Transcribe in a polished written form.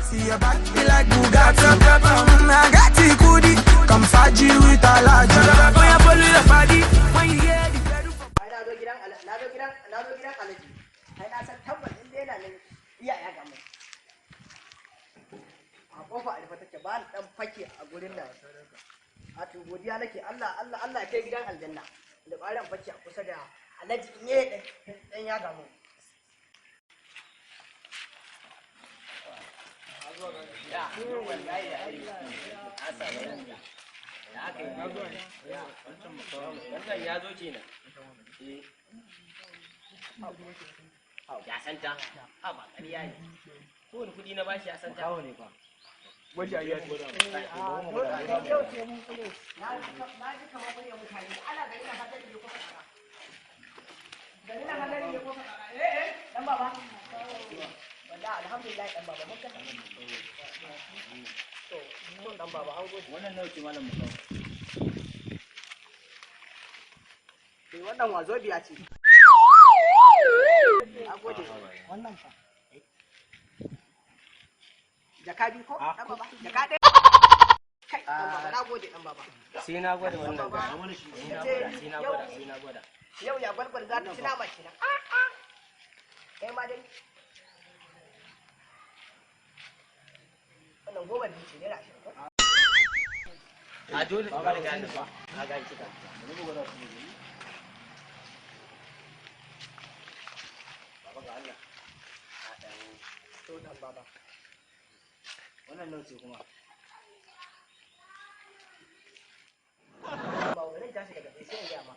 See your back be like Bugatti. I got the goodie. Come faji with a large. When you follow the party, when you hear the pedal. Na zo gidan Alhaji. Ai na san tabbas in dai yana nan iyaye ga mu. A kofa alfa take ba dan fake a gurin nan. A to godiya nake Allah ya kai gidan aljanna. Da ƙwaran fake a kusa da Alhaji ne dan ya ga mu. Wannan ya zo kenan. Ya santa. Ha ba ƙarya ne. Kowane kuɗi na bashi ya santa. Kawo ne fa. Wajen ya ce. Na ji kamar wani mutane. Ana gari na fatan da ya kofa kara. Gari na fatan da ya kofa kara. Dan baba. Wallahi alhamdulillah dan baba mun ga. To, dan baba an gode. Wannan nawa ce malam Musa? Wannan wazo biya ce. A gode. Wannan fa. Jaka biyu ko? Dan baba. Jaka ɗaya. Kai, dan baba na gode dan baba. Sai na gwada wannan ga. Sai na gwada. Yau ya gwargwar za ta ci nama kenan. Kai ma dai. Wannan goma biyu ce ne rashi. A dole ka ga ni fa. Ka ga kika. Baba ga Allah. A dan To dan baba. wannan nawa ce kuma? Ba wani tashi daga sai ya ma.